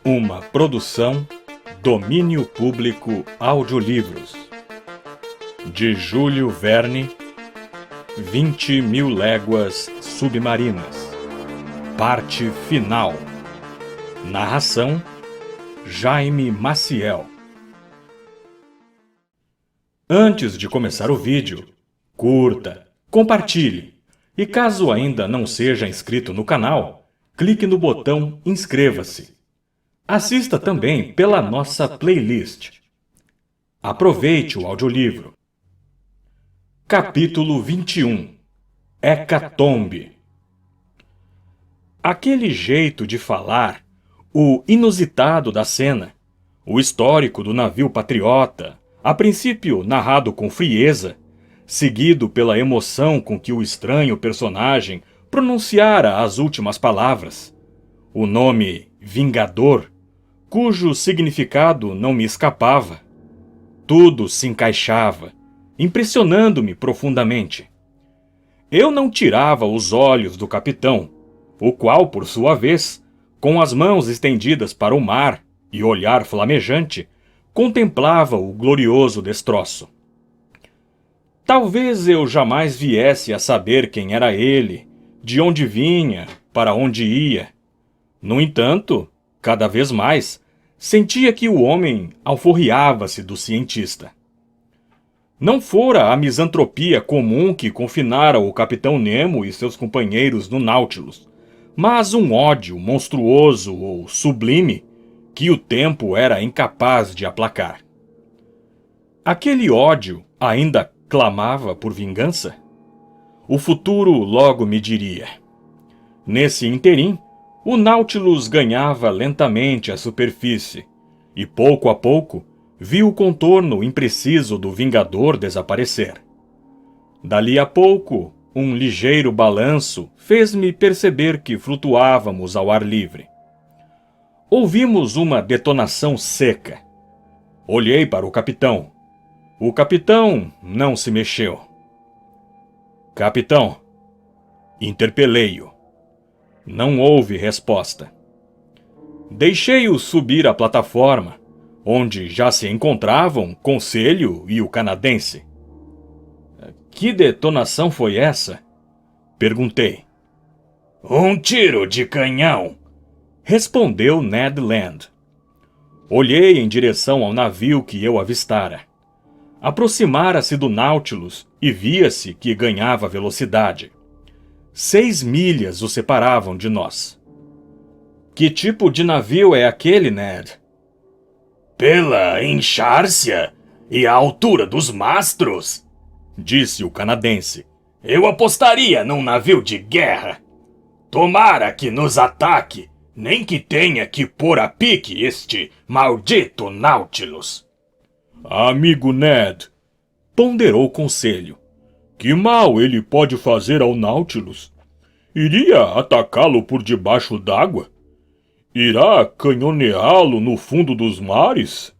Uma produção Domínio Público Audiolivros de Júlio Verne, 20.000 Léguas Submarinas. Parte final. Narração Jaime Maciel. Antes de começar o vídeo, curta, compartilhe e caso ainda não seja inscrito no canal, clique no botão Inscreva-se. Assista também pela nossa playlist. Aproveite o audiolivro. Capítulo 21. Hecatombe. Aquele jeito de falar, o inusitado da cena, o histórico do navio patriota, a princípio narrado com frieza, seguido pela emoção com que o estranho personagem pronunciara as últimas palavras, o nome Vingador, cujo significado não me escapava. Tudo se encaixava, impressionando-me profundamente. Eu não tirava os olhos do capitão, o qual, por sua vez, com as mãos estendidas para o mar e olhar flamejante, contemplava o glorioso destroço. Talvez eu jamais viesse a saber quem era ele, de onde vinha, para onde ia. No entanto, cada vez mais, sentia que o homem alforriava-se do cientista. Não fora a misantropia comum que confinara o capitão Nemo e seus companheiros no Nautilus, mas um ódio monstruoso ou sublime que o tempo era incapaz de aplacar. Aquele ódio ainda clamava por vingança? O futuro logo me diria. Nesse interim, o Nautilus ganhava lentamente a superfície, e pouco a pouco vi o contorno impreciso do Vingador desaparecer. Dali a pouco, um ligeiro balanço fez-me perceber que flutuávamos ao ar livre. Ouvimos uma detonação seca. Olhei para o capitão. O capitão não se mexeu. Capitão, interpelei-o. Não houve resposta. Deixei-o subir à plataforma, onde já se encontravam Conselho e o canadense. Que detonação foi essa? Perguntei. Um tiro de canhão, respondeu Ned Land. Olhei em direção ao navio que eu avistara. Aproximara-se do Nautilus e via-se que ganhava velocidade. 6 milhas o separavam de nós. Que tipo de navio é aquele, Ned? Pela enxárcia e a altura dos mastros, disse o canadense, eu apostaria num navio de guerra. Tomara que nos ataque, nem que tenha que pôr a pique este maldito Nautilus. Amigo Ned, ponderou o Conselho. Que mal ele pode fazer ao Nautilus? Iria atacá-lo por debaixo d'água? Irá canhoneá-lo no fundo dos mares?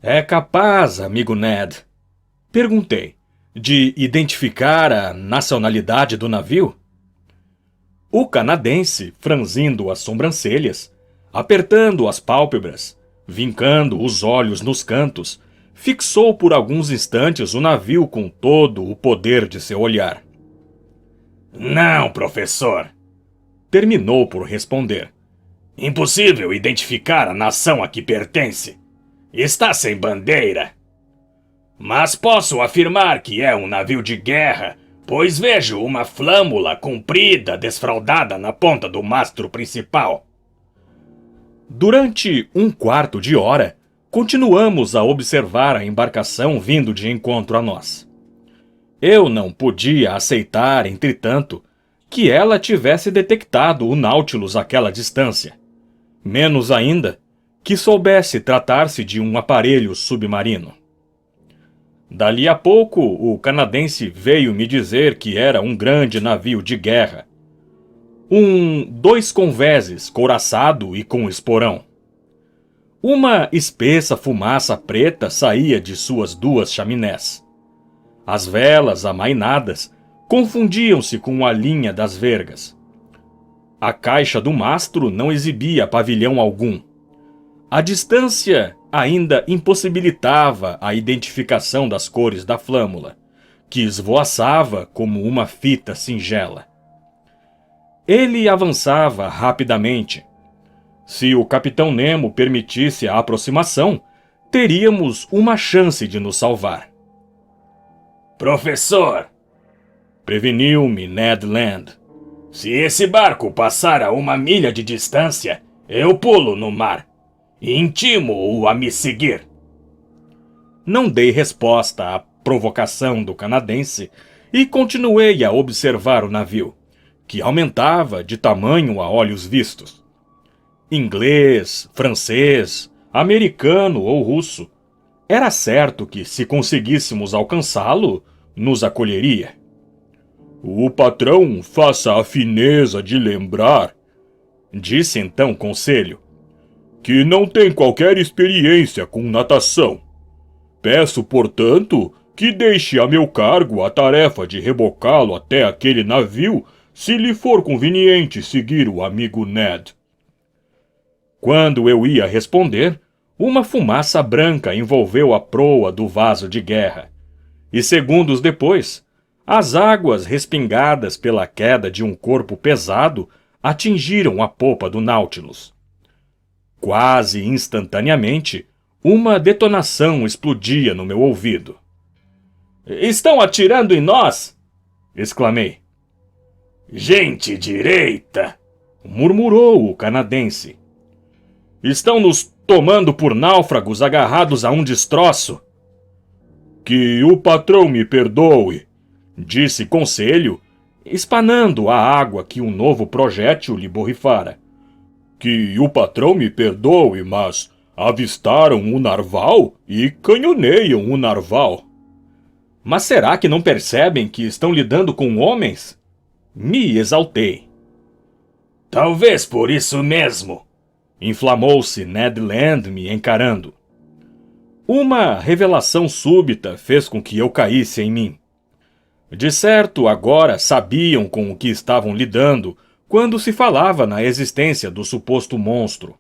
É capaz, amigo Ned, perguntei, de identificar a nacionalidade do navio? O canadense, franzindo as sobrancelhas, apertando as pálpebras, vincando os olhos nos cantos, fixou por alguns instantes o navio com todo o poder de seu olhar. Não, professor, terminou por responder. Impossível identificar a nação a que pertence. Está sem bandeira. Mas posso afirmar que é um navio de guerra, pois vejo uma flâmula comprida desfraldada na ponta do mastro principal. Durante um quarto de hora, continuamos a observar a embarcação vindo de encontro a nós. Eu não podia aceitar, entretanto, que ela tivesse detectado o Nautilus àquela distância. Menos ainda, que soubesse tratar-se de um aparelho submarino. Dali a pouco, o canadense veio me dizer que era um grande navio de guerra. Um 2 convéses, couraçado e com esporão. Uma espessa fumaça preta saía de suas 2 chaminés. As velas amainadas confundiam-se com a linha das vergas. A caixa do mastro não exibia pavilhão algum. A distância ainda impossibilitava a identificação das cores da flâmula, que esvoaçava como uma fita singela. Ele avançava rapidamente. Se o Capitão Nemo permitisse a aproximação, teríamos uma chance de nos salvar. Professor! Preveniu-me Ned Land. Se esse barco passar a 1 milha de distância, eu pulo no mar e intimo-o a me seguir. Não dei resposta à provocação do canadense e continuei a observar o navio, que aumentava de tamanho a olhos vistos. Inglês, francês, americano ou russo, era certo que, se conseguíssemos alcançá-lo, nos acolheria. O patrão faça a fineza de lembrar, disse então Conselho, que não tem qualquer experiência com natação. Peço, portanto, que deixe a meu cargo a tarefa de rebocá-lo até aquele navio, se lhe for conveniente seguir o amigo Ned. Quando eu ia responder, uma fumaça branca envolveu a proa do vaso de guerra, e segundos depois, as águas respingadas pela queda de um corpo pesado atingiram a popa do Nautilus. Quase instantaneamente, uma detonação explodia no meu ouvido. "Estão atirando em nós!" exclamei. "Gente direita!" murmurou o canadense. "Estão nos tomando por náufragos agarrados a um destroço." Que o patrão me perdoe, disse Conselho, espanando a água que um novo projétil lhe borrifara. Que o patrão me perdoe, mas avistaram o narval e canhoneiam o narval. Mas será que não percebem que estão lidando com homens? Me exaltei. Talvez por isso mesmo, inflamou-se Ned Land me encarando. Uma revelação súbita fez com que eu caísse em mim. De certo, agora sabiam com o que estavam lidando quando se falava na existência do suposto monstro.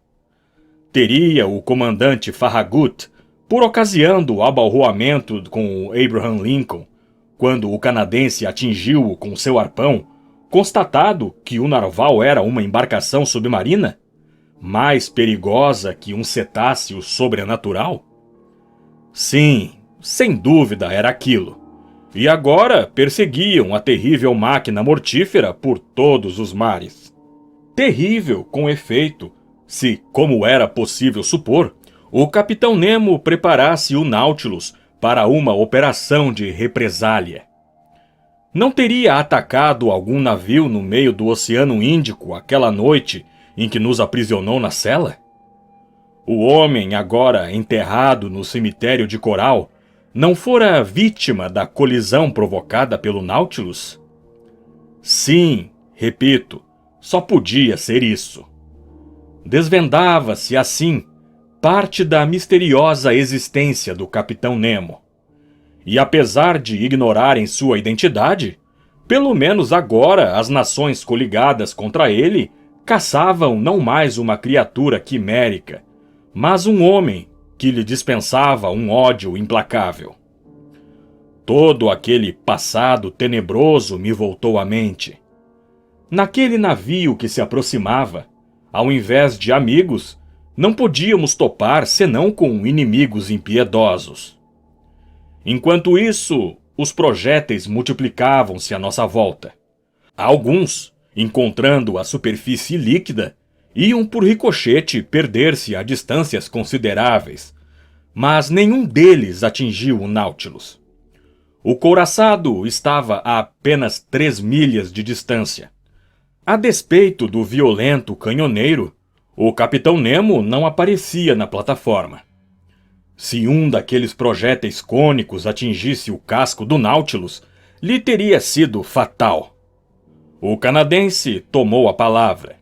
Teria o comandante Farragut, por ocasião do abalroamento com o Abraham Lincoln, quando o canadense atingiu-o com seu arpão, constatado que o narval era uma embarcação submarina, mais perigosa que um cetáceo sobrenatural? Sim, sem dúvida era aquilo. E agora perseguiam a terrível máquina mortífera por todos os mares. Terrível, com efeito, se, como era possível supor, o Capitão Nemo preparasse o Nautilus para uma operação de represália. Não teria atacado algum navio no meio do Oceano Índico aquela noite em que nos aprisionou na cela? O homem, agora enterrado no cemitério de coral, não fora vítima da colisão provocada pelo Nautilus? Sim, repito, só podia ser isso. Desvendava-se, assim, parte da misteriosa existência do Capitão Nemo. E apesar de ignorarem sua identidade, pelo menos agora as nações coligadas contra ele caçavam não mais uma criatura quimérica, mas um homem que lhe dispensava um ódio implacável. Todo aquele passado tenebroso me voltou à mente. Naquele navio que se aproximava, ao invés de amigos, não podíamos topar senão com inimigos impiedosos. Enquanto isso, os projéteis multiplicavam-se à nossa volta. Alguns, encontrando a superfície líquida, iam por ricochete perder-se a distâncias consideráveis, mas nenhum deles atingiu o Nautilus. O couraçado estava a apenas 3 milhas de distância. A despeito do violento canhoneiro, o Capitão Nemo não aparecia na plataforma. Se um daqueles projéteis cônicos atingisse o casco do Nautilus, lhe teria sido fatal. O canadense tomou a palavra.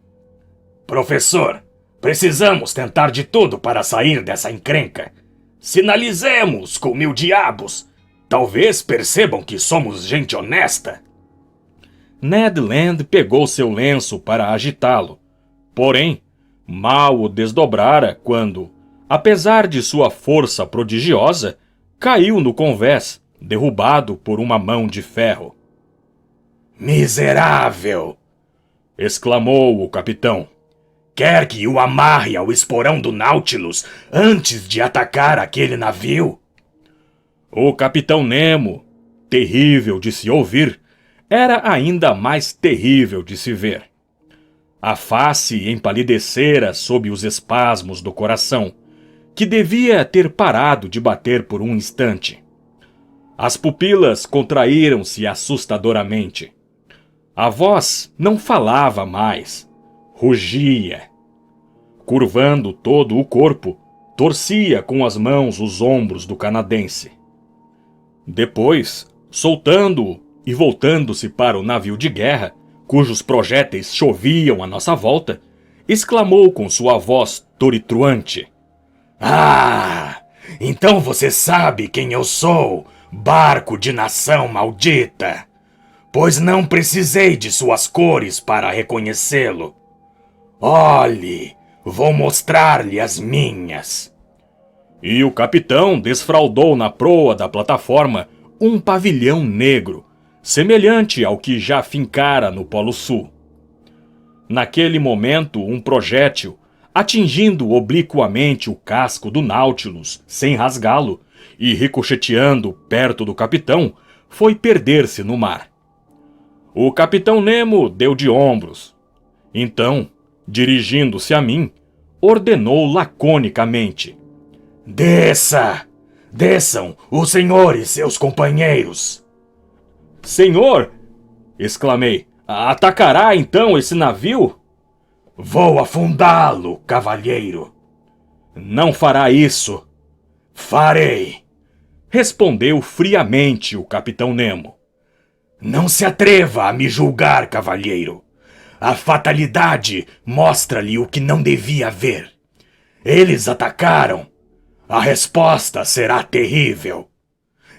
Professor, precisamos tentar de tudo para sair dessa encrenca. Sinalizemos com 1000 diabos. Talvez percebam que somos gente honesta. Ned Land pegou seu lenço para agitá-lo. Porém, mal o desdobrara quando, apesar de sua força prodigiosa, caiu no convés, derrubado por uma mão de ferro. Miserável! Exclamou o capitão. Quer que o amarre ao esporão do Nautilus antes de atacar aquele navio? O capitão Nemo, terrível de se ouvir, era ainda mais terrível de se ver. A face empalidecera sob os espasmos do coração, que devia ter parado de bater por um instante. As pupilas contraíram-se assustadoramente. A voz não falava mais, rugia. Curvando todo o corpo, torcia com as mãos os ombros do canadense. Depois, soltando-o e voltando-se para o navio de guerra, cujos projéteis choviam à nossa volta, exclamou com sua voz toritruante: Ah! Então você sabe quem eu sou, barco de nação maldita! Pois não precisei de suas cores para reconhecê-lo. Olhe, vou mostrar-lhe as minhas. E o capitão desfraldou na proa da plataforma um pavilhão negro, semelhante ao que já fincara no Polo Sul. Naquele momento, um projétil, atingindo obliquamente o casco do Nautilus, sem rasgá-lo, e ricocheteando perto do capitão, foi perder-se no mar. O capitão Nemo deu de ombros. Então, dirigindo-se a mim, ordenou laconicamente: Desça! Desçam o senhor e seus companheiros! Senhor! Exclamei. Atacará então esse navio? Vou afundá-lo, cavalheiro. Não fará isso. Farei, respondeu friamente o capitão Nemo. Não se atreva a me julgar, cavalheiro. A fatalidade mostra-lhe o que não devia ver. Eles atacaram. A resposta será terrível.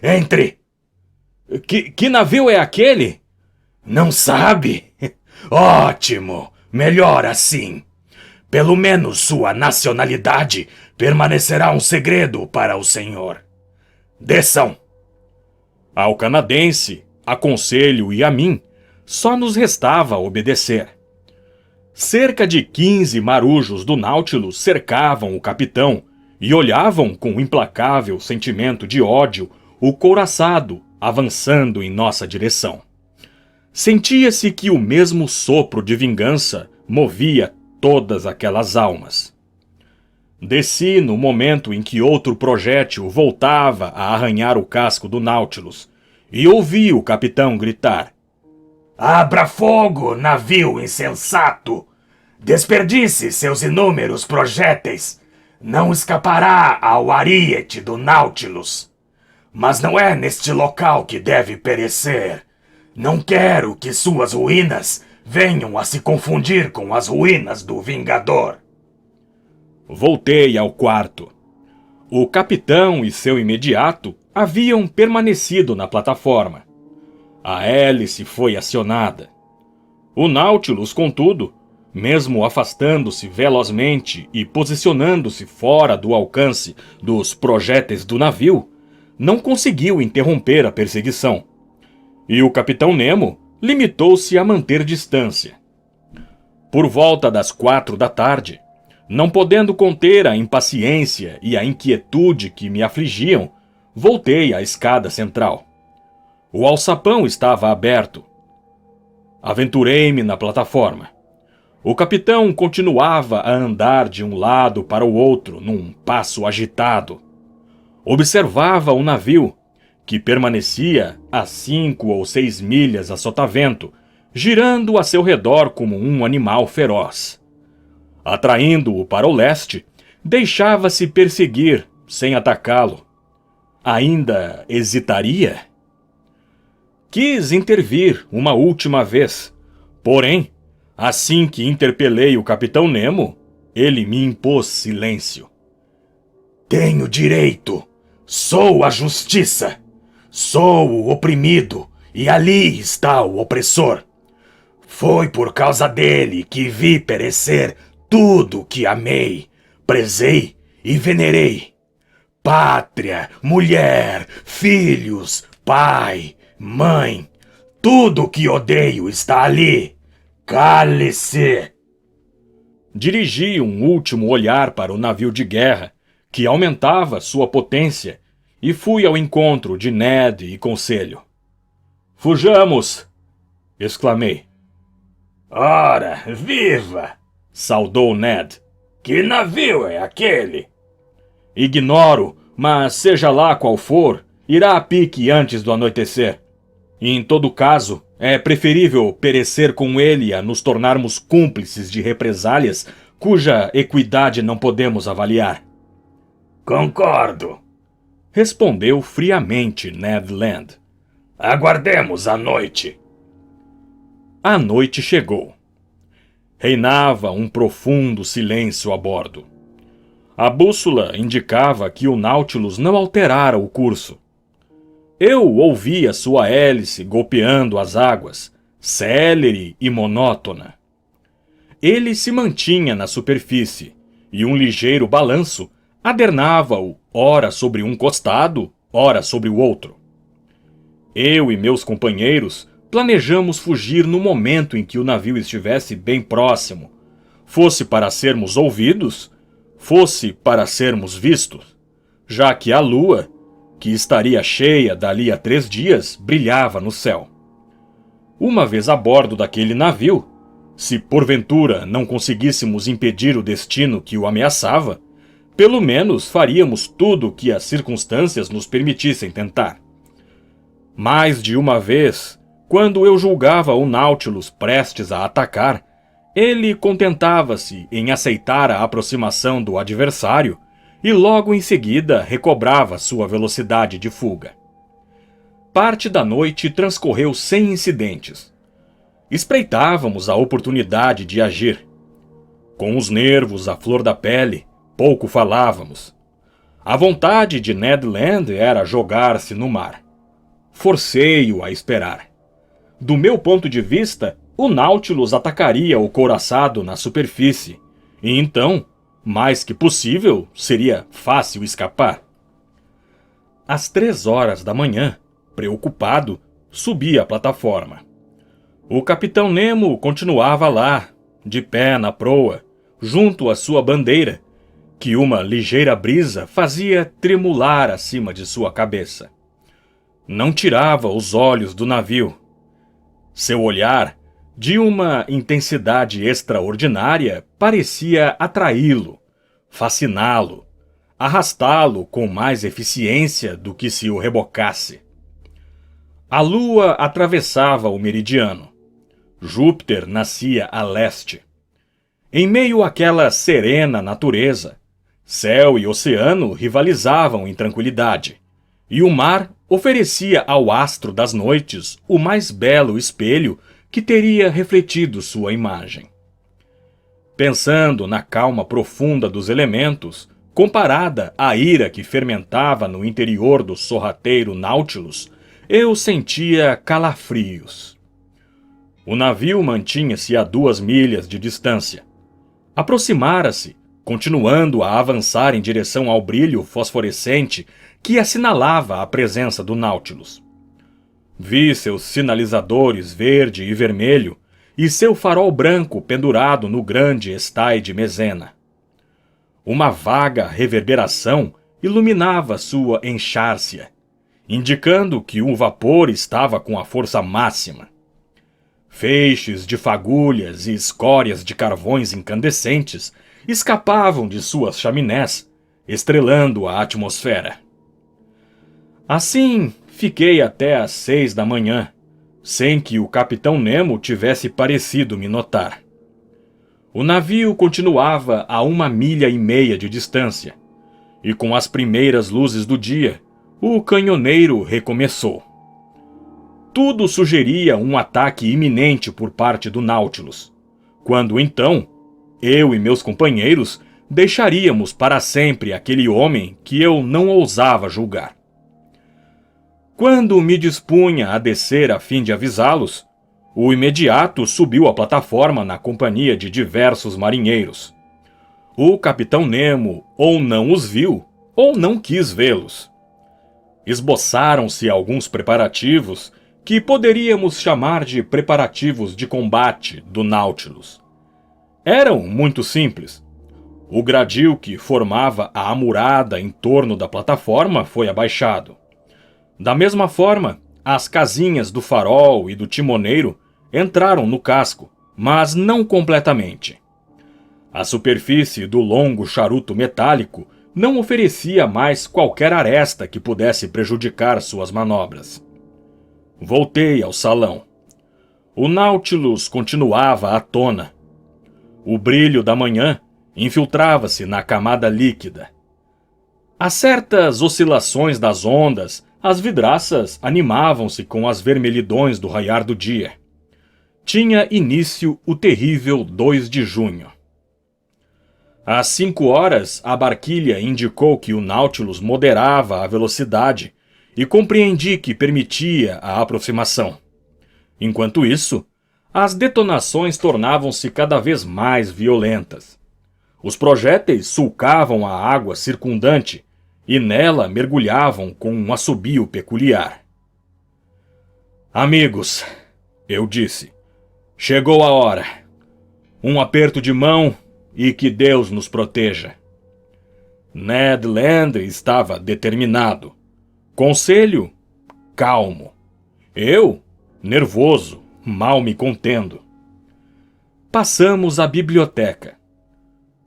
Entre. Que navio é aquele? Não sabe? Ótimo! Melhor assim. Pelo menos sua nacionalidade permanecerá um segredo para o senhor. Desçam! Ao canadense, a Conselho e a mim, só nos restava obedecer. Cerca de 15 marujos do Nautilus cercavam o capitão e olhavam com implacável sentimento de ódio o couraçado avançando em nossa direção. Sentia-se que o mesmo sopro de vingança movia todas aquelas almas. Desci no momento em que outro projétil voltava a arranhar o casco do Nautilus e ouvi o capitão gritar: Abra fogo, navio insensato! Desperdice seus inúmeros projéteis! Não escapará ao ariete do Nautilus! Mas não é neste local que deve perecer. Não quero que suas ruínas venham a se confundir com as ruínas do Vingador. Voltei ao quarto. O capitão e seu imediato haviam permanecido na plataforma. A hélice foi acionada. O Nautilus, contudo, mesmo afastando-se velozmente e posicionando-se fora do alcance dos projéteis do navio, não conseguiu interromper a perseguição. E o capitão Nemo limitou-se a manter distância. Por volta das 4 da tarde, não podendo conter a impaciência e a inquietude que me afligiam, voltei à escada central. O alçapão estava aberto. Aventurei-me na plataforma. O capitão continuava a andar de um lado para o outro num passo agitado. Observava o navio, que permanecia a 5 ou 6 milhas a sotavento, girando a seu redor como um animal feroz. Atraindo-o para o leste, deixava-se perseguir sem atacá-lo. Ainda hesitaria? Quis intervir uma última vez, porém, assim que interpelei o capitão Nemo, ele me impôs silêncio. Tenho direito. Sou a justiça. Sou o oprimido e ali está o opressor. Foi por causa dele que vi perecer tudo que amei, prezei e venerei. Pátria, mulher, filhos, pai, mãe, tudo que odeio está ali. Cale-se! Dirigi um último olhar para o navio de guerra, que aumentava sua potência, e fui ao encontro de Ned e Conselho. Fujamos! Exclamei. Ora, viva! Saudou Ned. Que navio é aquele? Ignoro, mas seja lá qual for, irá a pique antes do anoitecer. E em todo caso, é preferível perecer com ele a nos tornarmos cúmplices de represálias cuja equidade não podemos avaliar. Concordo, Respondeu friamente Ned Land. Aguardemos a noite. A noite chegou. Reinava um profundo silêncio a bordo. A bússola indicava que o Nautilus não alterara o curso. Eu ouvia sua hélice golpeando as águas, célere e monótona. Ele se mantinha na superfície, e um ligeiro balanço adernava-o ora sobre um costado, ora sobre o outro. Eu e meus companheiros planejamos fugir no momento em que o navio estivesse bem próximo, fosse para sermos ouvidos, fosse para sermos vistos, já que a lua, que estaria cheia dali a 3 dias, brilhava no céu. Uma vez a bordo daquele navio, se porventura não conseguíssemos impedir o destino que o ameaçava, pelo menos faríamos tudo o que as circunstâncias nos permitissem tentar. Mais de uma vez, quando eu julgava o Nautilus prestes a atacar, ele contentava-se em aceitar a aproximação do adversário e logo em seguida recobrava sua velocidade de fuga. Parte da noite transcorreu sem incidentes. Espreitávamos a oportunidade de agir. Com os nervos à flor da pele, pouco falávamos. A vontade de Ned Land era jogar-se no mar. Forcei-o a esperar. Do meu ponto de vista, o Nautilus atacaria o couraçado na superfície, e então, mais que possível, seria fácil escapar. Às 3 horas da manhã, preocupado, subi a plataforma. O capitão Nemo continuava lá, de pé na proa, junto à sua bandeira, que uma ligeira brisa fazia tremular acima de sua cabeça. Não tirava os olhos do navio. Seu olhar, de uma intensidade extraordinária, parecia atraí-lo, fasciná-lo, arrastá-lo com mais eficiência do que se o rebocasse. A lua atravessava o meridiano. Júpiter nascia a leste. Em meio àquela serena natureza, céu e oceano rivalizavam em tranquilidade, e o mar oferecia ao astro das noites o mais belo espelho que teria refletido sua imagem. Pensando na calma profunda dos elementos, comparada à ira que fermentava no interior do sorrateiro Nautilus, eu sentia calafrios. O navio mantinha-se a 2 milhas de distância. Aproximara-se, continuando a avançar em direção ao brilho fosforescente que assinalava a presença do Nautilus. Vi seus sinalizadores verde e vermelho e seu farol branco pendurado no grande estai de Mezena. Uma vaga reverberação iluminava sua enxárcia, indicando que o vapor estava com a força máxima. Feixes de fagulhas e escórias de carvões incandescentes escapavam de suas chaminés, estrelando a atmosfera. Assim, fiquei até às 6 da manhã, sem que o capitão Nemo tivesse parecido me notar. O navio continuava a 1,5 milhas de distância, e com as primeiras luzes do dia, o canhoneiro recomeçou. Tudo sugeria um ataque iminente por parte do Nautilus, quando então, eu e meus companheiros deixaríamos para sempre aquele homem que eu não ousava julgar. Quando me dispunha a descer a fim de avisá-los, O imediato subiu à plataforma na companhia de diversos marinheiros. O capitão Nemo ou não os viu, ou não quis vê-los. Esboçaram-se alguns preparativos que poderíamos chamar de preparativos de combate do Nautilus. Eram muito simples. O gradil que formava a amurada em torno da plataforma foi abaixado. Da mesma forma, as casinhas do farol e do timoneiro entraram no casco, mas não completamente. A superfície do longo charuto metálico não oferecia mais qualquer aresta que pudesse prejudicar suas manobras. Voltei ao salão. O Nautilus continuava à tona. O brilho da manhã infiltrava-se na camada líquida. A certas oscilações das ondas, as vidraças animavam-se com as vermelhidões do raiar do dia. Tinha início o terrível 2 de junho. Às 5 horas, a barquilha indicou que o Nautilus moderava a velocidade e compreendi que permitia a aproximação. Enquanto isso, as detonações tornavam-se cada vez mais violentas. Os projéteis sulcavam a água circundante e nela mergulhavam com um assobio peculiar. Amigos, eu disse, chegou a hora. Um aperto de mão e que Deus nos proteja. Ned Land estava determinado. Conselho, calmo. Eu, nervoso, mal me contendo. Passamos à biblioteca.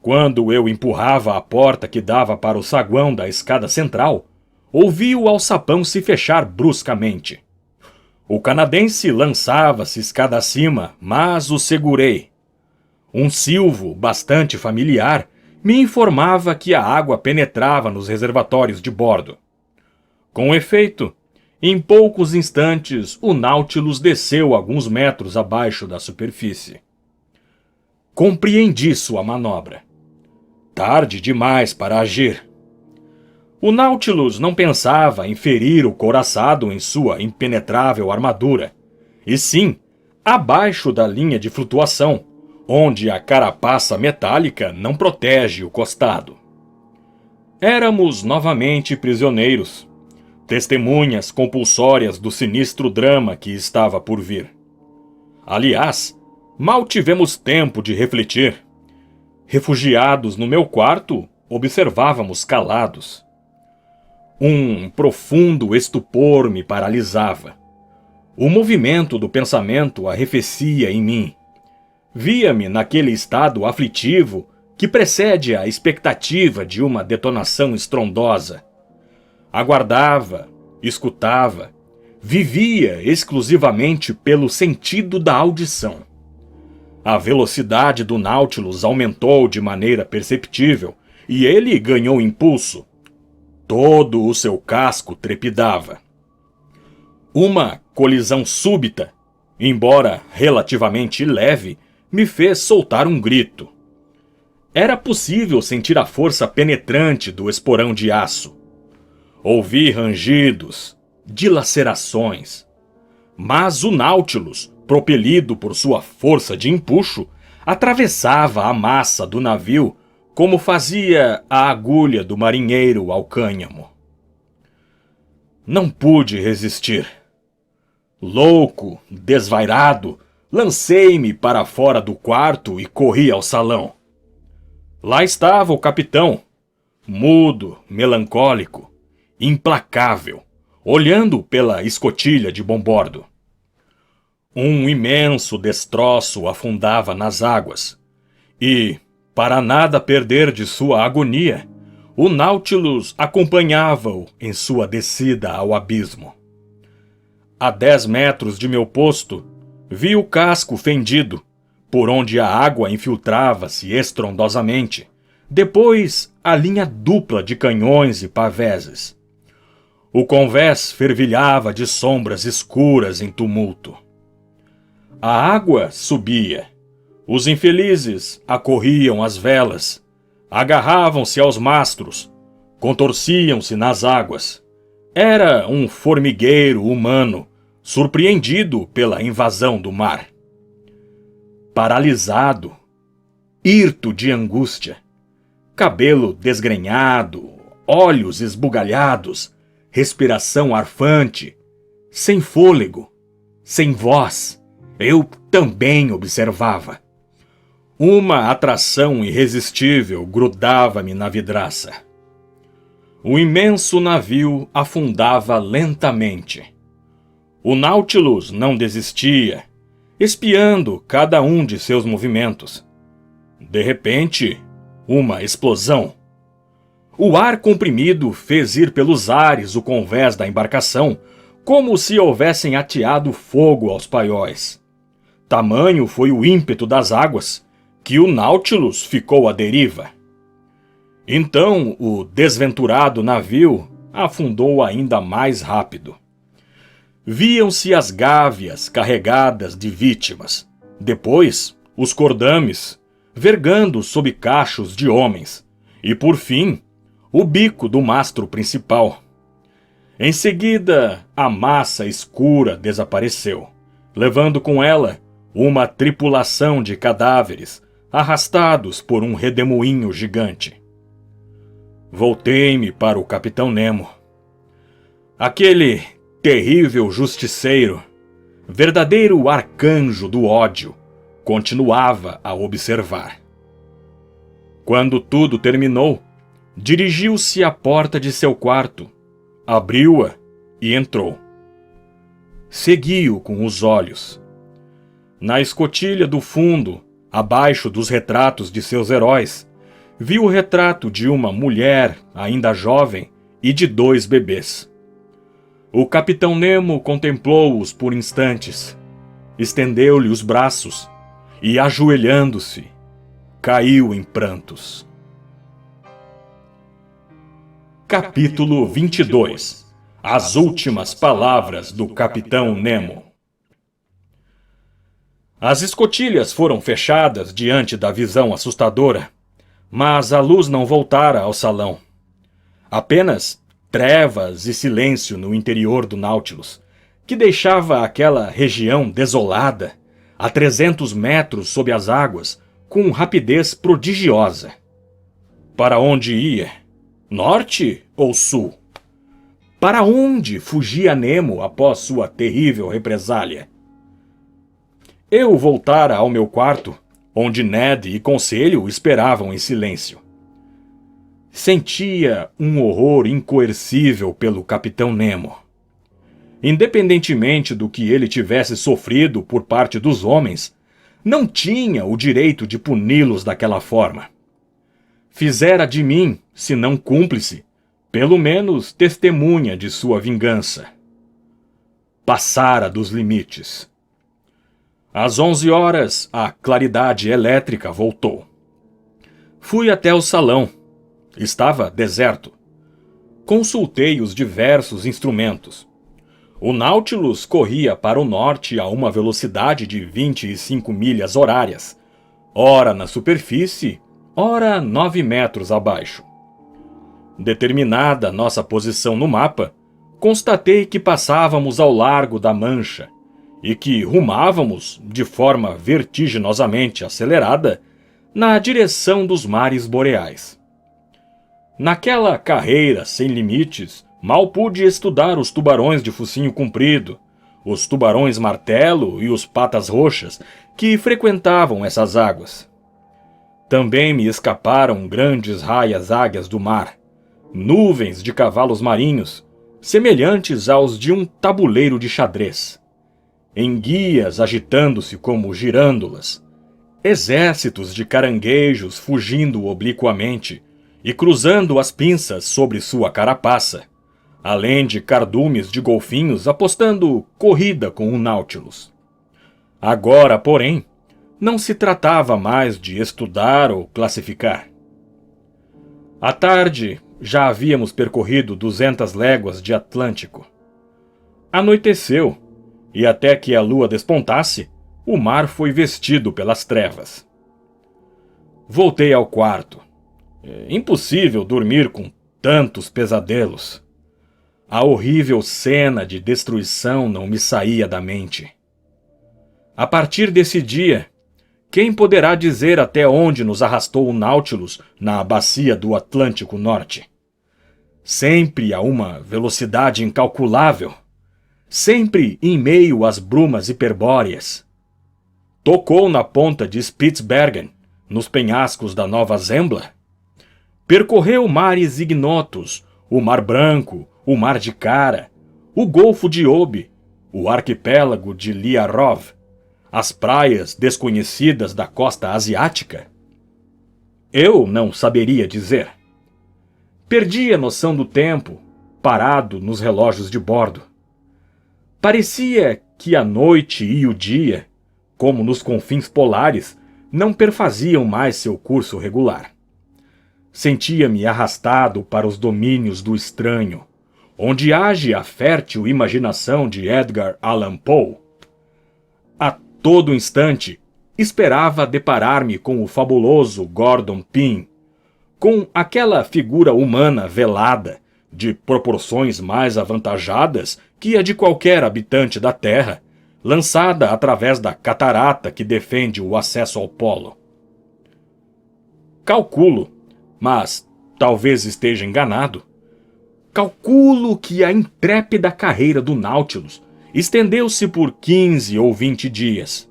Quando eu empurrava a porta que dava para o saguão da escada central, ouvi o alçapão se fechar bruscamente. O canadense lançava-se escada acima, mas o segurei. Um silvo bastante familiar me informava que a água penetrava nos reservatórios de bordo. Com efeito, em poucos instantes o Nautilus desceu alguns metros abaixo da superfície. Compreendi sua manobra. Tarde demais para agir. O Nautilus não pensava em ferir o couraçado em sua impenetrável armadura, e sim abaixo da linha de flutuação, onde a carapaça metálica não protege o costado. Éramos novamente prisioneiros, testemunhas compulsórias do sinistro drama que estava por vir. Aliás, mal tivemos tempo de refletir. Refugiados no meu quarto, observávamos calados. Um profundo estupor me paralisava. O movimento do pensamento arrefecia em mim. Via-me naquele estado aflitivo que precede a expectativa de uma detonação estrondosa. Aguardava, escutava, vivia exclusivamente pelo sentido da audição. A velocidade do Nautilus aumentou de maneira perceptível e ele ganhou impulso. Todo o seu casco trepidava. Uma colisão súbita, embora relativamente leve, me fez soltar um grito. Era possível sentir a força penetrante do esporão de aço. Ouvi rangidos, dilacerações. Mas o Nautilus, propelido por sua força de empuxo, atravessava a massa do navio como fazia a agulha do marinheiro ao cânhamo. Não pude resistir. Louco, desvairado, lancei-me para fora do quarto e corri ao salão. Lá estava o capitão, mudo, melancólico, implacável, olhando pela escotilha de bombordo. Um imenso destroço afundava nas águas, e, para nada perder de sua agonia, o Nautilus acompanhava-o em sua descida ao abismo. A 10 metros de meu posto, vi o casco fendido, por onde a água infiltrava-se estrondosamente, depois a linha dupla de canhões e paveses. O convés fervilhava de sombras escuras em tumulto. A água subia. Os infelizes acorriam às velas, agarravam-se aos mastros, contorciam-se nas águas. Era um formigueiro humano, surpreendido pela invasão do mar. Paralisado, hirto de angústia, cabelo desgrenhado, olhos esbugalhados, respiração arfante, sem fôlego, sem voz, eu também observava. Uma atração irresistível grudava-me na vidraça. O imenso navio afundava lentamente. O Nautilus não desistia, espiando cada um de seus movimentos. De repente, uma explosão. O ar comprimido fez ir pelos ares o convés da embarcação, como se houvessem ateado fogo aos paióis. Tamanho foi o ímpeto das águas, que o Nautilus ficou à deriva. Então, o desventurado navio afundou ainda mais rápido. Viam-se as gávias carregadas de vítimas. Depois, os cordames, vergando sob cachos de homens. E, por fim, o bico do mastro principal. Em seguida, a massa escura desapareceu, levando com ela uma tripulação de cadáveres arrastados por um redemoinho gigante. Voltei-me para o Capitão Nemo. Aquele terrível justiceiro, verdadeiro arcanjo do ódio, continuava a observar. Quando tudo terminou, dirigiu-se à porta de seu quarto, abriu-a e entrou. Segui-o com os olhos. Na escotilha do fundo, abaixo dos retratos de seus heróis, vi o retrato de uma mulher ainda jovem e de 2 bebês. O Capitão Nemo contemplou-os por instantes, estendeu-lhe os braços e, ajoelhando-se, caiu em prantos. Capítulo 22. As últimas palavras do Capitão Nemo. As escotilhas foram fechadas diante da visão assustadora, mas a luz não voltara ao salão. Apenas trevas e silêncio no interior do Nautilus, que deixava aquela região desolada, a 300 metros sob as águas, com rapidez prodigiosa. Para onde ia? Norte ou sul? Para onde fugia Nemo após sua terrível represália? Eu voltara ao meu quarto, onde Ned e Conselho esperavam em silêncio. Sentia um horror incoercível pelo Capitão Nemo. Independentemente do que ele tivesse sofrido por parte dos homens, não tinha o direito de puni-los daquela forma. Fizera de mim, se não cúmplice, pelo menos testemunha de sua vingança. Passara dos limites. Às 11 horas, a claridade elétrica voltou. Fui até o salão. Estava deserto. Consultei os diversos instrumentos. O Nautilus corria para o norte a uma velocidade de 25 milhas horárias, ora na superfície, ora 9 metros abaixo. Determinada nossa posição no mapa, constatei que passávamos ao largo da Mancha e que rumávamos, de forma vertiginosamente acelerada, na direção dos mares boreais. Naquela carreira sem limites, mal pude estudar os tubarões de focinho comprido, os tubarões martelo e os patas roxas que frequentavam essas águas. Também me escaparam grandes raias-águias do mar, nuvens de cavalos marinhos, semelhantes aos de um tabuleiro de xadrez, enguias agitando-se como girândolas, exércitos de caranguejos fugindo obliquamente e cruzando as pinças sobre sua carapaça, além de cardumes de golfinhos apostando corrida com o Nautilus. Agora, porém, não se tratava mais de estudar ou classificar. À tarde, já havíamos percorrido 200 léguas de Atlântico. Anoiteceu, e até que a lua despontasse, o mar foi vestido pelas trevas. Voltei ao quarto. Impossível dormir com tantos pesadelos. A horrível cena de destruição não me saía da mente. A partir desse dia, quem poderá dizer até onde nos arrastou o Nautilus na bacia do Atlântico Norte? Sempre a uma velocidade incalculável, sempre em meio às brumas hiperbóreas. Tocou na ponta de Spitsbergen, nos penhascos da Nova Zembla. Percorreu mares ignotos, o Mar Branco, o Mar de Kara, o Golfo de Obi, o arquipélago de Liarov, as praias desconhecidas da costa asiática? Eu não saberia dizer. Perdi a noção do tempo, parado nos relógios de bordo. Parecia que a noite e o dia, como nos confins polares, não perfaziam mais seu curso regular. Sentia-me arrastado para os domínios do estranho, onde age a fértil imaginação de Edgar Allan Poe. A todo instante, esperava deparar-me com o fabuloso Gordon Pym, com aquela figura humana velada, de proporções mais avantajadas que a de qualquer habitante da Terra, lançada através da catarata que defende o acesso ao polo. Calculo, mas talvez esteja enganado, calculo que a intrépida carreira do Nautilus estendeu-se por 15 ou 20 dias,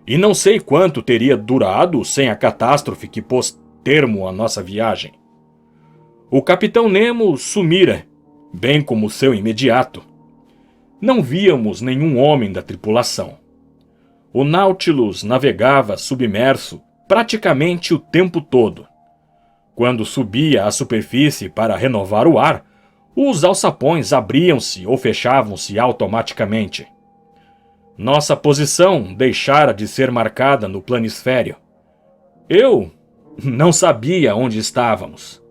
e não sei quanto teria durado sem a catástrofe que pôs termo à nossa viagem. O capitão Nemo sumira, bem como seu imediato. Não víamos nenhum homem da tripulação. O Nautilus navegava submerso praticamente o tempo todo. Quando subia à superfície para renovar o ar, os alçapões abriam-se ou fechavam-se automaticamente. Nossa posição deixara de ser marcada no planisfério. Eu não sabia onde estávamos.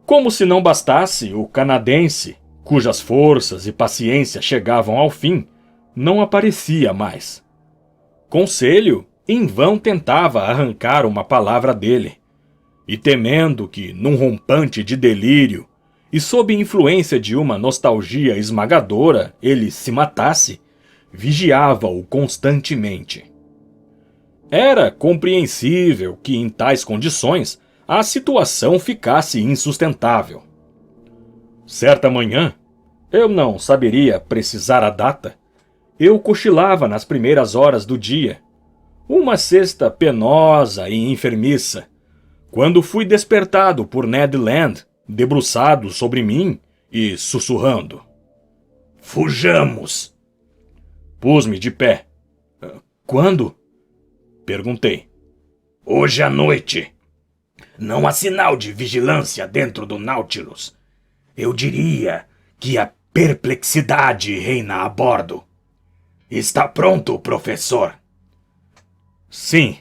Como se não bastasse, o canadense, cujas forças e paciência chegavam ao fim, não aparecia mais. Conselho em vão tentava arrancar uma palavra dele, e temendo que, num rompante de delírio, e sob influência de uma nostalgia esmagadora, ele se matasse, vigiava-o constantemente. Era compreensível que, em tais condições, a situação ficasse insustentável. Certa manhã, eu não saberia precisar a data, eu cochilava nas primeiras horas do dia, uma sesta penosa e enfermiça, quando fui despertado por Ned Land, debruçado sobre mim e sussurrando. Fujamos! Pus-me de pé. Quando? Perguntei. Hoje à noite. Não há sinal de vigilância dentro do Nautilus. Eu diria que a perplexidade reina a bordo. Está pronto, professor? Sim.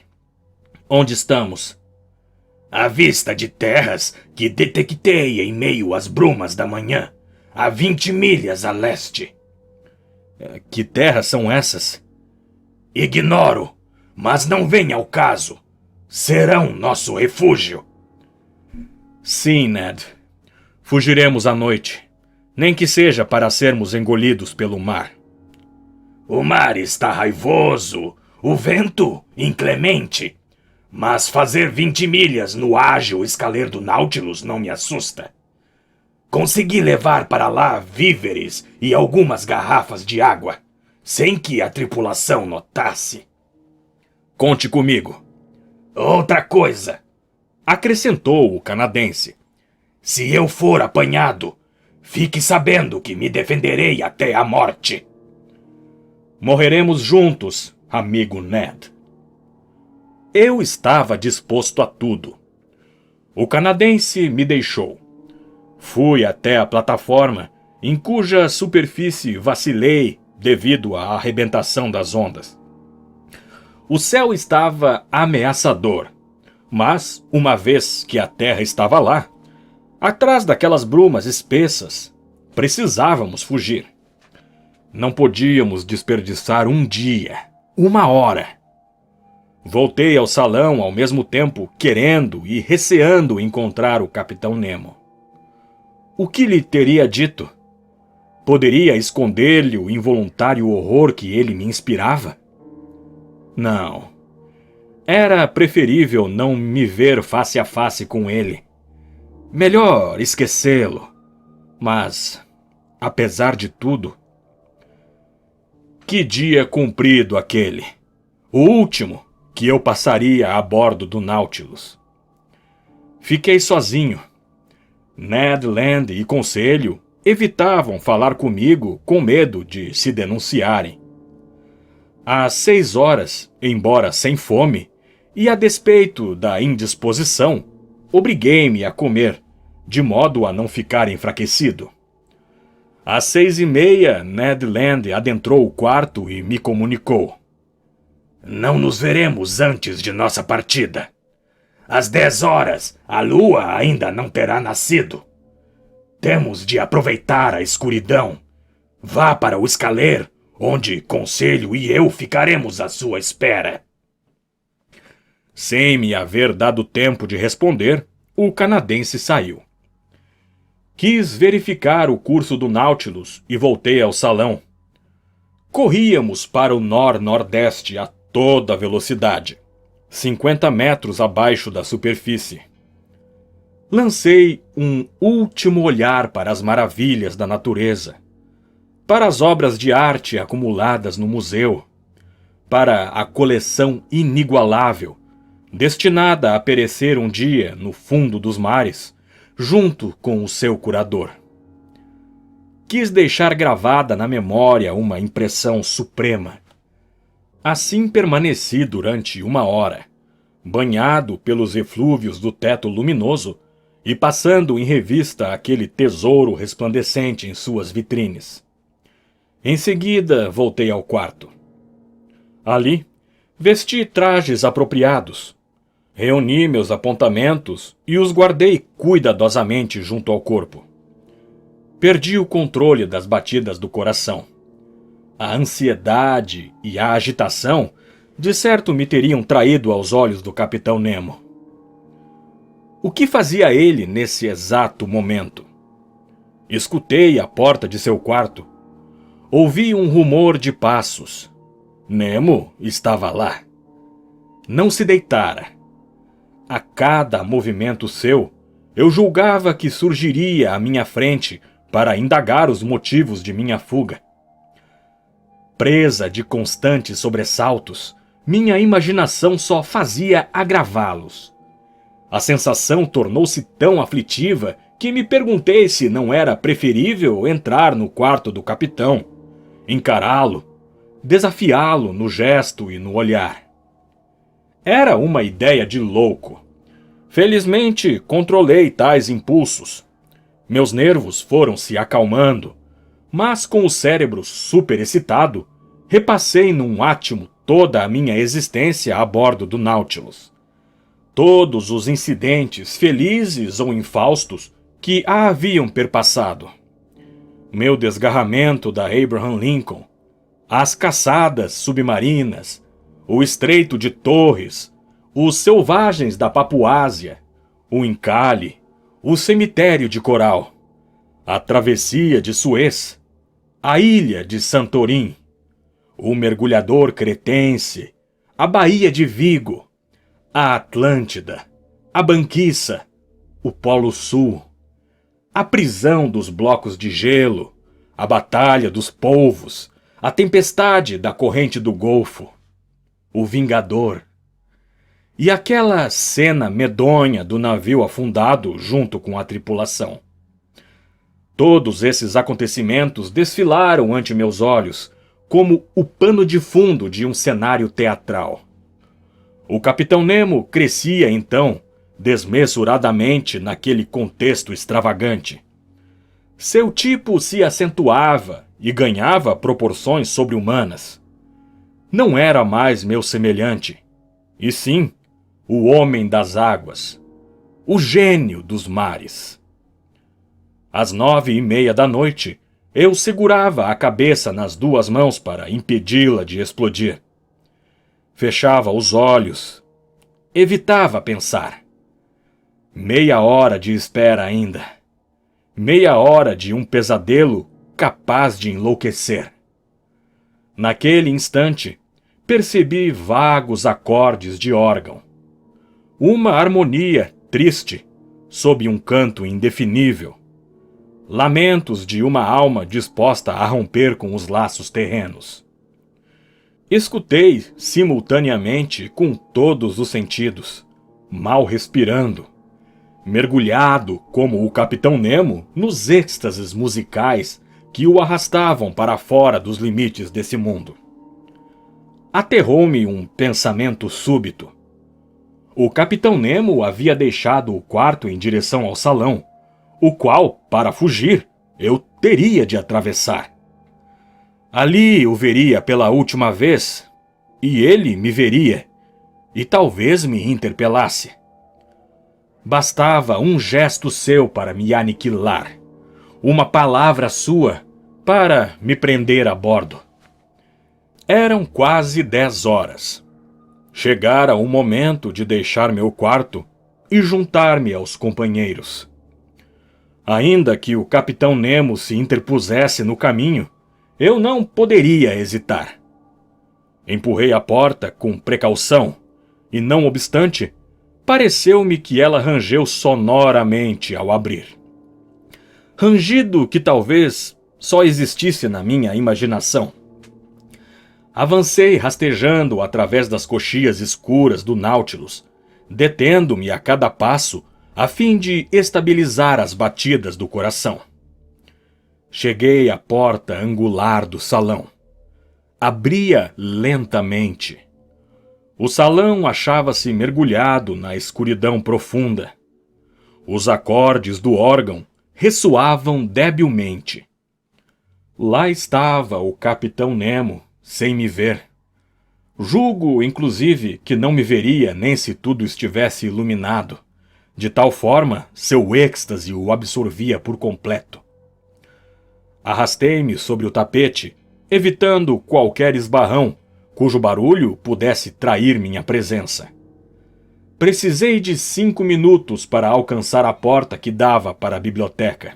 Onde estamos? À vista de terras que detectei em meio às brumas da manhã, a 20 milhas a leste. Que terras são essas? Ignoro, mas não vem ao caso. Serão nosso refúgio. Sim, Ned. Fugiremos à noite, nem que seja para sermos engolidos pelo mar. O mar está raivoso, o vento inclemente, mas fazer 20 milhas no ágil escaler do Nautilus não me assusta. Consegui levar para lá víveres e algumas garrafas de água, sem que a tripulação notasse. Conte comigo. Outra coisa, Acrescentou o canadense. se eu for apanhado, fique sabendo que me defenderei até a morte. Morreremos juntos, amigo Ned. Eu estava disposto a tudo. O canadense me deixou. Fui até a plataforma, em cuja superfície vacilei devido à arrebentação das ondas. O céu estava ameaçador, mas, uma vez que a terra estava lá, atrás daquelas brumas espessas, precisávamos fugir. Não podíamos desperdiçar um dia, uma hora. Voltei ao salão ao mesmo tempo querendo e receando encontrar o Capitão Nemo. O que lhe teria dito? Poderia esconder-lhe o involuntário horror que ele me inspirava? Não. Era preferível não me ver face a face com ele. Melhor esquecê-lo. Mas, apesar de tudo... Que dia cumprido aquele! O último que eu passaria a bordo do Nautilus. Fiquei sozinho. Ned Land e Conselho evitavam falar comigo com medo de se denunciarem. Às 6 horas, embora sem fome, e a despeito da indisposição, obriguei-me a comer, de modo a não ficar enfraquecido. Às 6:30, Ned Land adentrou o quarto e me comunicou. Não nos veremos antes de nossa partida. Às 10 horas, a lua ainda não terá nascido. Temos de aproveitar a escuridão. Vá para o escaleiro, onde Conselho e eu ficaremos à sua espera. Sem me haver dado tempo de responder, o canadense saiu. Quis verificar o curso do Nautilus e voltei ao salão. Corríamos para o nor-nordeste a toda velocidade, 50 metros abaixo da superfície. Lancei um último olhar para as maravilhas da natureza, para as obras de arte acumuladas no museu, para a coleção inigualável, destinada a perecer um dia no fundo dos mares, junto com o seu curador. Quis deixar gravada na memória uma impressão suprema. Assim permaneci durante 1 hora, banhado pelos eflúvios do teto luminoso e passando em revista aquele tesouro resplandecente em suas vitrines. Em seguida, voltei ao quarto. Ali, vesti trajes apropriados. Reuni meus apontamentos e os guardei cuidadosamente junto ao corpo. Perdi o controle das batidas do coração. A ansiedade e a agitação, de certo, me teriam traído aos olhos do Capitão Nemo. O que fazia ele nesse exato momento? Escutei a porta de seu quarto. Ouvi um rumor de passos. Nemo estava lá. Não se deitara. A cada movimento seu, eu julgava que surgiria à minha frente para indagar os motivos de minha fuga. Presa de constantes sobressaltos, minha imaginação só fazia agravá-los. A sensação tornou-se tão aflitiva que me perguntei se não era preferível entrar no quarto do capitão, encará-lo, desafiá-lo no gesto e no olhar. Era uma ideia de louco. Felizmente, controlei tais impulsos. Meus nervos foram se acalmando, mas com o cérebro superexcitado, repassei num átimo toda a minha existência a bordo do Nautilus. Todos os incidentes, felizes ou infaustos, que a haviam perpassado. Meu desgarramento da Abraham Lincoln, as caçadas submarinas, o Estreito de Torres, os selvagens da Papuásia, o encalhe, o cemitério de Coral, a travessia de Suez, a ilha de Santorim, o mergulhador cretense, a Baía de Vigo, a Atlântida, a Banquiça, o Polo Sul, a prisão dos blocos de gelo, a Batalha dos Polvos, a tempestade da corrente do Golfo, o Vingador, e aquela cena medonha do navio afundado junto com a tripulação. Todos esses acontecimentos desfilaram ante meus olhos como o pano de fundo de um cenário teatral. O Capitão Nemo crescia, então, desmesuradamente naquele contexto extravagante. Seu tipo se acentuava e ganhava proporções sobre-humanas. Não era mais meu semelhante, e sim o homem das águas, o gênio dos mares. Às 9:30 da noite, eu segurava a cabeça nas 2 mãos para impedi-la de explodir. Fechava os olhos, evitava pensar. 30 minutos de espera ainda. Meia hora de um pesadelo capaz de enlouquecer. Naquele instante, percebi vagos acordes de órgão. Uma harmonia triste, sob um canto indefinível. Lamentos de uma alma disposta a romper com os laços terrenos. Escutei simultaneamente com todos os sentidos, mal respirando, mergulhado como o Capitão Nemo nos êxtases musicais que o arrastavam para fora dos limites desse mundo. Aterrou-me um pensamento súbito. O Capitão Nemo havia deixado o quarto em direção ao salão, o qual, para fugir, eu teria de atravessar. Ali o veria pela última vez, e ele me veria, e talvez me interpelasse. Bastava um gesto seu para me aniquilar, uma palavra sua para me prender a bordo. Eram quase 10 horas. Chegara o momento de deixar meu quarto e juntar-me aos companheiros. Ainda que o Capitão Nemo se interpusesse no caminho, eu não poderia hesitar. Empurrei a porta com precaução e, não obstante, pareceu-me que ela rangeu sonoramente ao abrir. Rangido que talvez só existisse na minha imaginação. Avancei rastejando através das coxias escuras do Nautilus, detendo-me a cada passo a fim de estabilizar as batidas do coração. Cheguei à porta angular do salão. Abria lentamente. O salão achava-se mergulhado na escuridão profunda. Os acordes do órgão ressoavam debilmente. Lá estava o Capitão Nemo, sem me ver. Julgo, inclusive, que não me veria nem se tudo estivesse iluminado. De tal forma, seu êxtase o absorvia por completo. Arrastei-me sobre o tapete, evitando qualquer esbarrão, cujo barulho pudesse trair minha presença. Precisei de 5 minutos para alcançar a porta que dava para a biblioteca.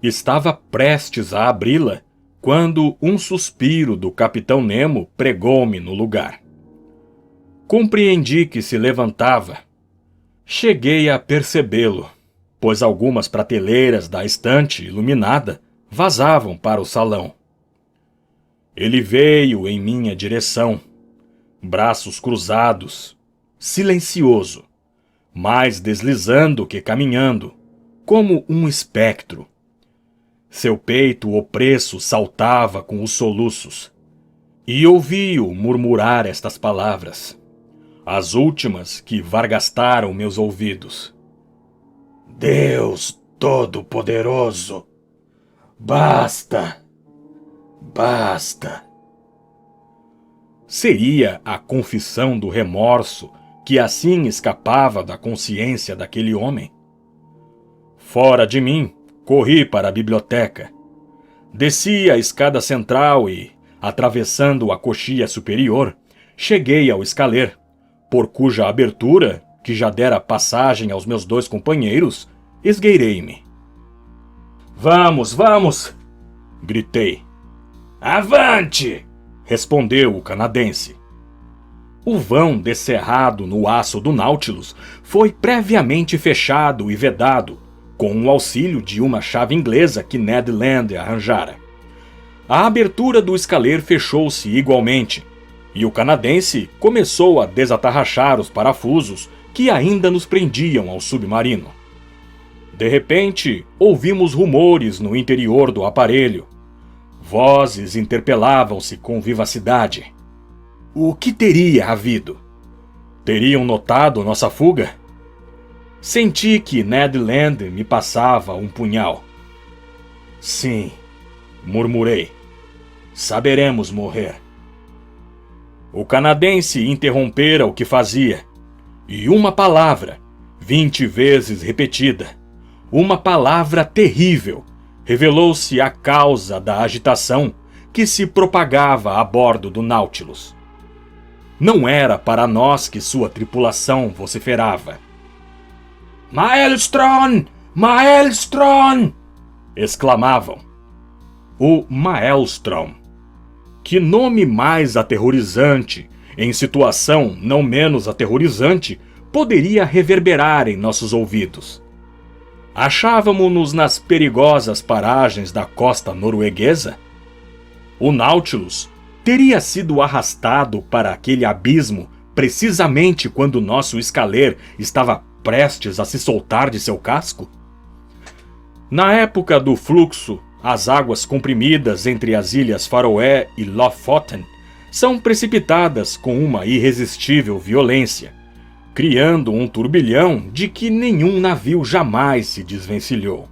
Estava prestes a abri-la, quando um suspiro do Capitão Nemo pregou-me no lugar. Compreendi que se levantava. Cheguei a percebê-lo, pois algumas prateleiras da estante iluminada vazavam para o salão. Ele veio em minha direção, braços cruzados, silencioso, mais deslizando que caminhando, como um espectro. Seu peito opresso saltava com os soluços, e ouvi-o murmurar estas palavras, as últimas que vargastaram meus ouvidos. Deus Todo-Poderoso, basta, basta. Seria a confissão do remorso que assim escapava da consciência daquele homem? Fora de mim, corri para a biblioteca. Desci a escada central e, atravessando a coxia superior, cheguei ao escaler, por cuja abertura, que já dera passagem aos meus 2 companheiros, esgueirei-me. Vamos, vamos! Gritei. Avante! Respondeu o canadense. O vão descerrado no aço do Nautilus foi previamente fechado e vedado, com o auxílio de uma chave inglesa que Ned Land arranjara. A abertura do escaler fechou-se igualmente, e o canadense começou a desatarrachar os parafusos que ainda nos prendiam ao submarino. De repente, ouvimos rumores no interior do aparelho. Vozes interpelavam-se com vivacidade. O que teria havido? Teriam notado nossa fuga? Senti que Ned Land me passava um punhal. Sim, murmurei. Saberemos morrer. O canadense interrompera o que fazia, e uma palavra, 20 vezes repetida, uma palavra terrível, revelou-se a causa da agitação que se propagava a bordo do Nautilus. Não era para nós que sua tripulação vociferava. Maelstrom! Maelstrom! Exclamavam. O Maelstrom. Que nome mais aterrorizante, em situação não menos aterrorizante, poderia reverberar em nossos ouvidos. Achávamos-nos nas perigosas paragens da costa norueguesa? O Nautilus teria sido arrastado para aquele abismo precisamente quando nosso escaler estava prestes a se soltar de seu casco? Na época do fluxo, as águas comprimidas entre as ilhas Faroé e Lofoten são precipitadas com uma irresistível violência, criando um turbilhão de que nenhum navio jamais se desvencilhou.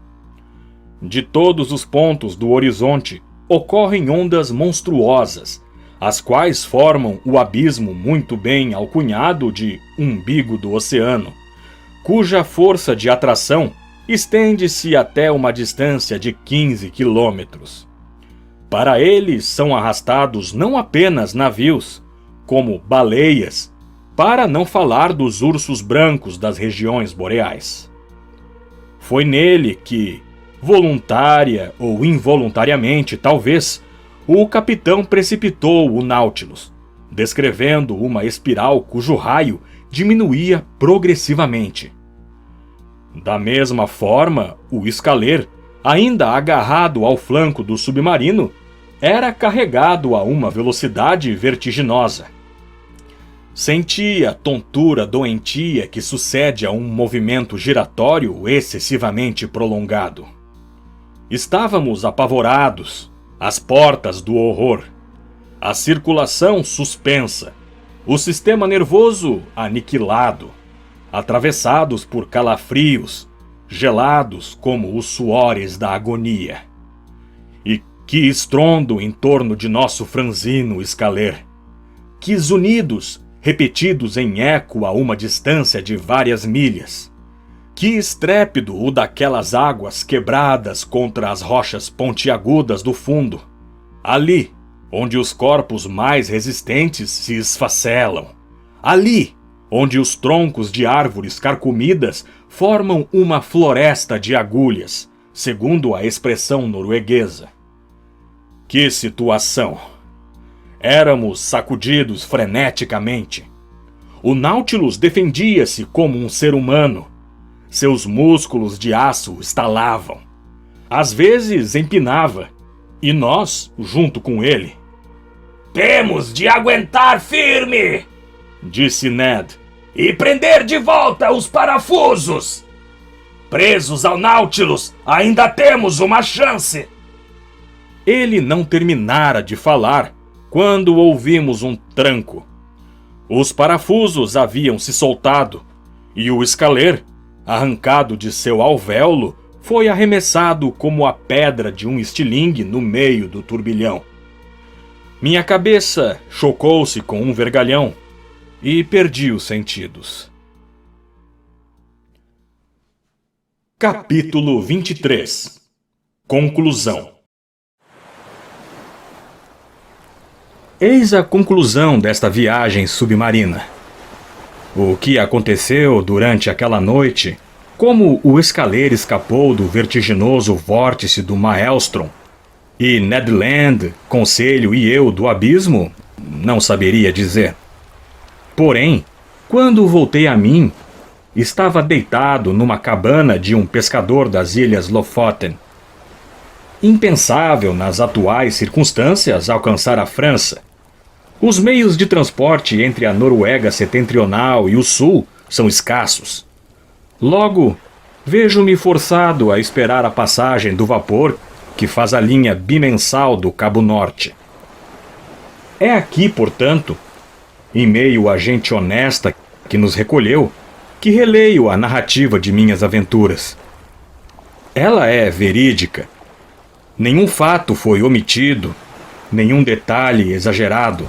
De todos os pontos do horizonte ocorrem ondas monstruosas, as quais formam o abismo muito bem alcunhado de umbigo do oceano, cuja força de atração estende-se até uma distância de 15 quilômetros. Para eles são arrastados não apenas navios, como baleias, para não falar dos ursos brancos das regiões boreais. Foi nele que, voluntária ou involuntariamente talvez, o capitão precipitou o Nautilus, descrevendo uma espiral cujo raio diminuía progressivamente. Da mesma forma, o escaler, ainda agarrado ao flanco do submarino, era carregado a uma velocidade vertiginosa. Sentia a tontura doentia que sucede a um movimento giratório excessivamente prolongado. Estávamos apavorados, às portas do horror. A circulação suspensa, o sistema nervoso aniquilado, atravessados por calafrios, gelados como os suores da agonia. E que estrondo em torno de nosso franzino escaler! Que zunidos, repetidos em eco a uma distância de várias milhas! Que estrépito o daquelas águas quebradas contra as rochas pontiagudas do fundo! Ali, onde os corpos mais resistentes se esfacelam! Ali, onde os troncos de árvores carcomidas formam uma floresta de agulhas, segundo a expressão norueguesa. Que situação! Éramos sacudidos freneticamente. O Nautilus defendia-se como um ser humano. Seus músculos de aço estalavam. Às vezes empinava, e nós junto com ele. Temos de aguentar firme, disse Ned, e prender de volta os parafusos. Presos ao Nautilus, ainda temos uma chance. Ele não terminara de falar quando ouvimos um tranco. Os parafusos haviam se soltado e o escaler, arrancado de seu alvéolo, foi arremessado como a pedra de um estilingue no meio do turbilhão. Minha cabeça chocou-se com um vergalhão e perdi os sentidos. Capítulo 23. Conclusão. Eis a conclusão desta viagem submarina. O que aconteceu durante aquela noite, como o escaler escapou do vertiginoso vórtice do Maelstrom, e Ned Land, Conselho e eu do abismo, não saberia dizer. Porém, quando voltei a mim, estava deitado numa cabana de um pescador das ilhas Lofoten. Impensável nas atuais circunstâncias alcançar a França. Os meios de transporte entre a Noruega setentrional e o sul são escassos. Logo, vejo-me forçado a esperar a passagem do vapor que faz a linha bimensal do Cabo Norte. É aqui, portanto, em meio a gente honesta que nos recolheu, que releio a narrativa de minhas aventuras. Ela é verídica. Nenhum fato foi omitido, nenhum detalhe exagerado.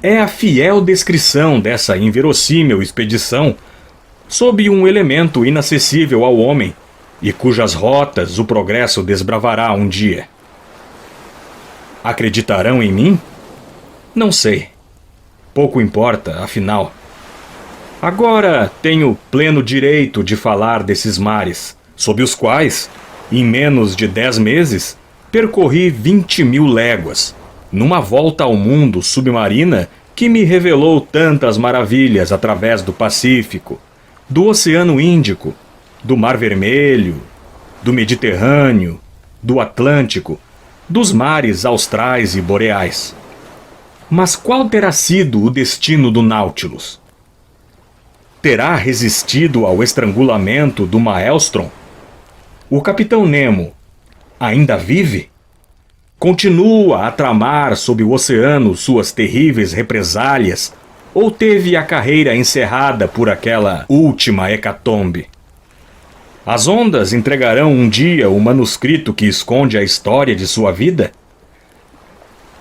É a fiel descrição dessa inverossímil expedição sob um elemento inacessível ao homem e cujas rotas o progresso desbravará um dia. Acreditarão em mim? Não sei. Pouco importa, afinal. Agora tenho pleno direito de falar desses mares, sob os quais, em menos de 10 meses, percorri 20.000 léguas, numa volta ao mundo submarina que me revelou tantas maravilhas através do Pacífico, do Oceano Índico, do Mar Vermelho, do Mediterrâneo, do Atlântico, dos mares austrais e boreais. Mas qual terá sido o destino do Nautilus? Terá resistido ao estrangulamento do Maelstrom? O Capitão Nemo ainda vive? Continua a tramar sob o oceano suas terríveis represálias? Ou teve a carreira encerrada por aquela última hecatombe? As ondas entregarão um dia o manuscrito que esconde a história de sua vida?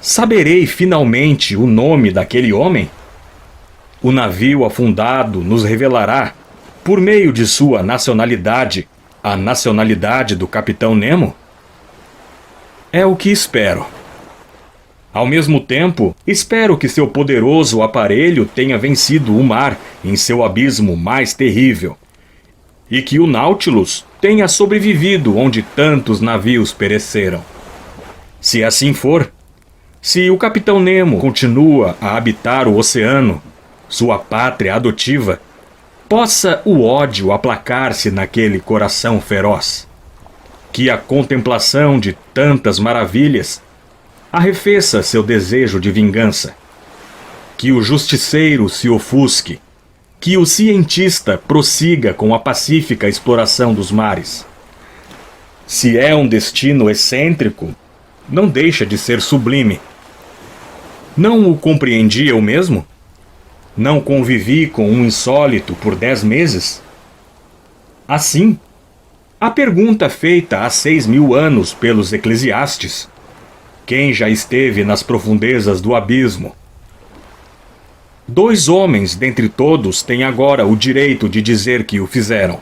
Saberei finalmente o nome daquele homem? O navio afundado nos revelará, por meio de sua nacionalidade, a nacionalidade do Capitão Nemo? É o que espero. Ao mesmo tempo, espero que seu poderoso aparelho tenha vencido o mar em seu abismo mais terrível, e que o Nautilus tenha sobrevivido onde tantos navios pereceram. Se assim for, se o Capitão Nemo continua a habitar o oceano, sua pátria adotiva, possa o ódio aplacar-se naquele coração feroz. Que a contemplação de tantas maravilhas arrefeça seu desejo de vingança. Que o justiceiro se ofusque. Que o cientista prossiga com a pacífica exploração dos mares. Se é um destino excêntrico, não deixa de ser sublime. Não o compreendi eu mesmo? Não convivi com um insólito por 10 meses? Assim, a pergunta feita há 6.000 anos pelos Eclesiastes: quem já esteve nas profundezas do abismo? 2 homens dentre todos têm agora o direito de dizer que o fizeram: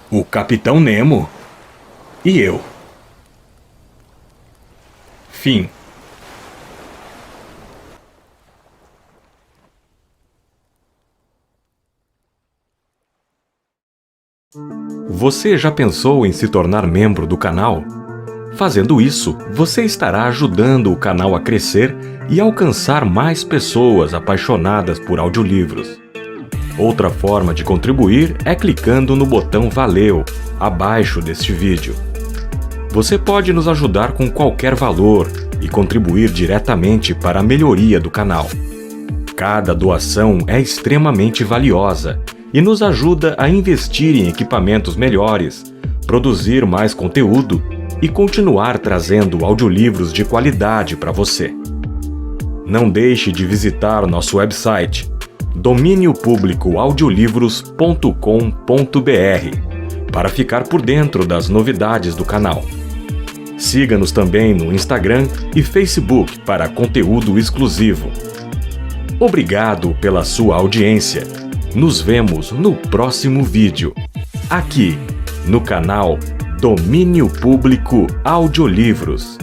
o Capitão Nemo e eu. Fim. Você já pensou em se tornar membro do canal? Fazendo isso, você estará ajudando o canal a crescer e alcançar mais pessoas apaixonadas por audiolivros. Outra forma de contribuir é clicando no botão Valeu, abaixo deste vídeo. Você pode nos ajudar com qualquer valor e contribuir diretamente para a melhoria do canal. Cada doação é extremamente valiosa e nos ajuda a investir em equipamentos melhores, produzir mais conteúdo e continuar trazendo audiolivros de qualidade para você. Não deixe de visitar nosso website dominiopublicoaudiolivros.com.br para ficar por dentro das novidades do canal. Siga-nos também no Instagram e Facebook para conteúdo exclusivo. Obrigado pela sua audiência. Nos vemos no próximo vídeo, aqui no canal Domínio Público Audiolivros.